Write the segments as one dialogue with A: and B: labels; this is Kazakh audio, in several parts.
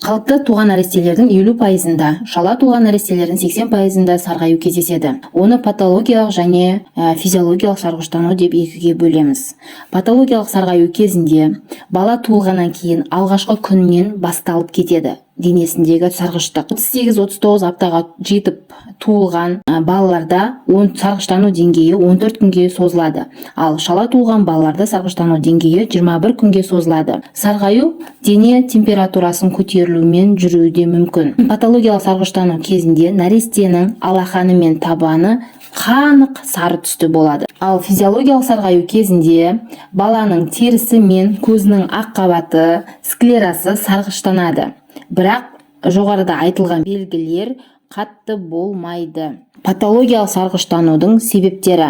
A: Қалыпты туған нәрестелердің 50%-ында, шала туған нәрестелердің 80%-ында сарғаю кездеседі. Оны патологиялық және физиологиялық сарғыштану деп екіге бөлеміз. Патологиялық сарғаю кезінде бала туылғаннан кейін алғашқы күннен басталып кетеді. Денесіндегі сарғыштық 38-39 аптаға жетіп туылған балаларда сарғыштану деңгейі 14 күнге созылады. Ал шала туылған балаларда сарғыштану деңгейі 21 күнге созылады. Сарғаю дене температурасын көтерілумен жүруі де мүмкін. Патологиялық сарғыштану кезінде нәрестенің алақаны мен табаны қанық сары түсті болады. Ал физиологиялық сарғаю кезінде баланың терісі мен көзінің ақ қабаты, склерасы сарғыштанады. Бірақ жоғарыда айтылған белгілер қатты болмайды. Патологиялық сарғыштанудың себептері: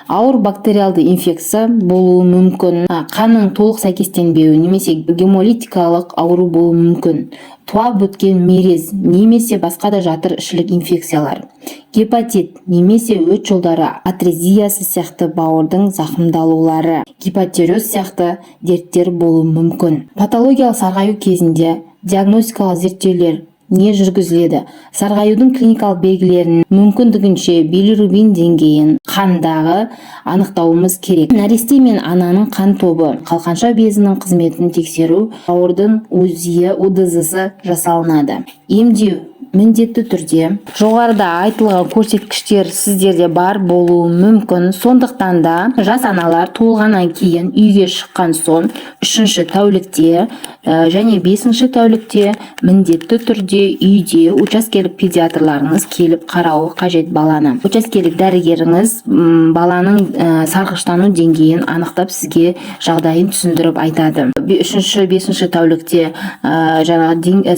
A: ауыр бактериалды инфекция болуы мүмкін, қанның толық сәйкестенбеуі немесе гемолитикалық ауру болуы мүмкін, туа біткен мерез немесе басқа да жатыр ішілік инфекциялар, гепатит немесе өт жолдары атрезиясы сияқты бауырдың зақымдалулары, гипотерез сияқты дерттер болуы мүмкін. Патологиялық сарғаю кезінде диагностикалық зерттеулер не жүргізіледі? Сарғаюдың клиникалық белгілерін мүмкіндігінше билирубин деңгейін қандағы анықтауымыз керек. Нәресте мен ананың қан тобы, қалқанша безінің қызметін тексеру, бауырдың УДЗ-сы жасалынады. Емдеу міндетті түрде жоғарыда айтылған көрсеткіштер сіздерде бар болуы мүмкін. Сондықтан да жас аналар туылғаннан кейін үйге шыққан соң 3-ші тәулікте және 5-ші тәулікте міндетті түрде үйде учаскелік педиатрларыңыз келіп қарауы қажет баланы. Учаскелік дәрігеріңіз баланың сарғыштану деңгейін анықтап сізге жағдайын түсіндіріп айтады. 3-ші 5-ші тәулікте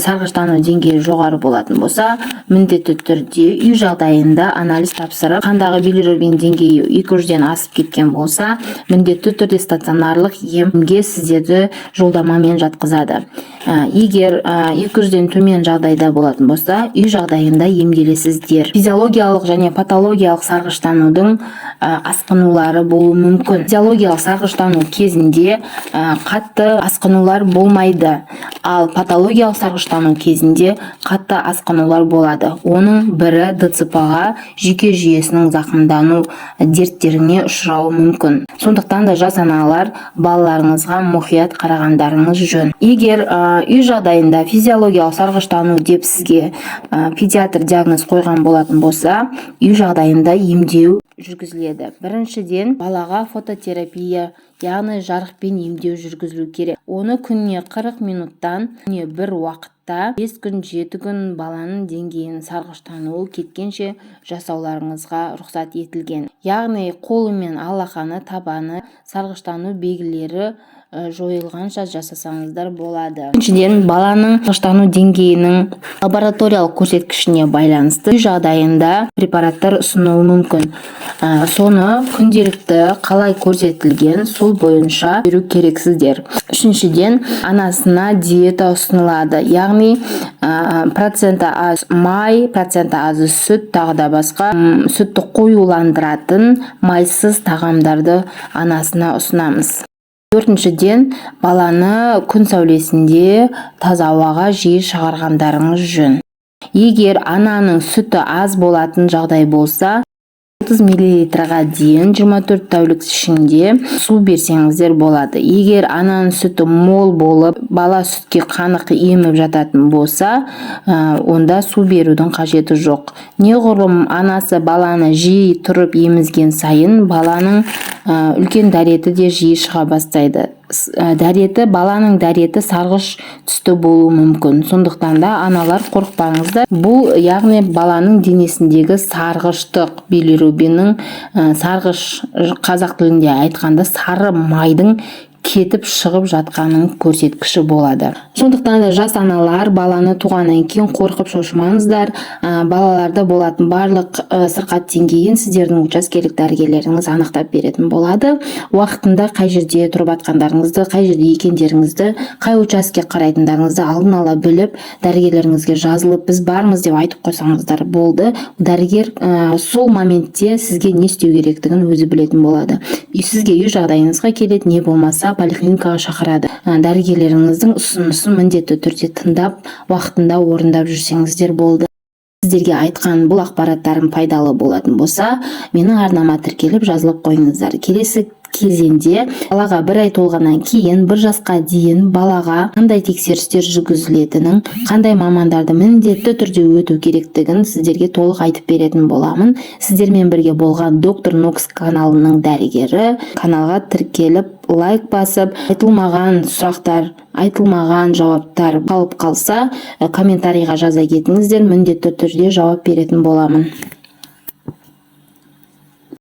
A: сарғыштану деңгейі жоғары болатын болса, міндетті түрде үй жағдайында анализ тапсырып, қандағы билирубин деңгейі 200-ден асып кеткен болса, міндетті түрде стационарлық емге сіздерді жолдамамен жатқызады. Егер 200-ден төмен жағдайда болатын болса, үй жағдайында емделесіздер. Физиологиялық және патологиялық сарғыштанудың асқынулары болуы мүмкін. Физиологиялық сарғыштану кезінде қатты асқынулар болмайды, ал патологиялық сарғыштану кезінде қатты асқынулар болады. Оның бірі ДЦП-ға, жүйке жүйесінің зақымдану дерттеріне ұшырауы мүмкін. Сондықтан да жас аналар балаларыңызға мұқият қарағандарыңыз жөн. Егер үй жағдайында физиологиялық сарғыштану деп сізге педиатр диагноз қойған болатын болса, үй жағдайында емдеу жүргізіледі. Біріншіден, балаға фототерапия, яғни жарықпен емдеу жүргізілу керек. Оны күніне 40 минуттан күніне бір уақытта 5 күн 7 күн баланың деңгейін сарғыштануы кеткенше жасауларыңызға рұқсат етілген. Яғни қолы мен алақаны, табаны сарғыштану белгілері жойылғанша жасасаңыздар болады. Екіншіден, баланың сарғыштану деңгейінің лабораториялық көрсеткішіне байланысты үй жағдайында препараттар ұсынуы мүмкін. Соны күнделікті қалай көрсетілген, сол бойынша беру керексіздер. Үшіншіден, анасына диета ұсынылады. Яғни проценті аз май, проценті аз сүт, тағы да басқа сүтті қоюландыратын майсыз тағамдарды анасына ұсынамыз. Төртіншіден, баланы күн сәулесінде таза ауаға жиі шығарғандарыңыз жөн. Егер ананың сүті аз болатын жағдай болса, 30 мл-ға дейін 24 тәулік ішінде су берсеңіздер болады. Егер ананың сүті мол болып, бала сүтке қанық еміп жататын болса, онда су берудің қажеті жоқ. Неғұрлым анасы баланы жиі тұрып емізген сайын, баланың үлкен дәреті де жиі шыға бастайды. Баланың дәреті сарғыш түсті болуы мүмкін. Сондықтан да аналар қорықпаңыздар. Бұл яғни баланың денесіндегі сарғыштық, билирубиннің сарғыш, қазақ тілінде айтқанда сары майдың кетіп шығып жатқанын көрсеткіші болады. Сондықтан да жас аналар баланы туғаннан кейін қорқып шошымаңыздар. Балаларда болатын барлық сырқат деңгейін сіздердің учаскелік дәрігерлеріңіз анықтап беретін болады. Уақытында қай жерде тұрып жатқандарыңызды, қай жерде екендеріңізді, қай учаске қарайтындарыңызды алдын ала біліп, дәрігерлеріңізге жазылып, біз бармыз деп айтып қойсаңыздар болды. Дәрігер сол моментте сізге не істеу керектігін өзі білетін болады. Сізге үй жағдайыңызға келеді, не болмаса поликлиникаға шақырады. Дәрігерлеріңіздің ұсынысын міндетті түрде тыңдап, уақытында орындап жүрсеңіздер болды. Сіздерге айтқан бұл ақпараттарым пайдалы болатын болса, менің арнама тіркеліп жазылып қойыңыздар. Келесі кезеңде балаға 1 ай толғаннан кейін 1 жасқа дейін балаға қандай тексерістер жүргізілетінін, қандай мамандарды міндетті түрде өту керектігін сіздерге толық айтып беретін боламын. Сіздермен бірге болған Доктор Нокс каналының дәрігері. Каналға тіркеліп, лайк басып, айтылмаған сұрақтар, айтылмаған жауаптар қалып қалса, комментарийға жаза кетіңіздер, міндетті түрде жауап беретін боламын.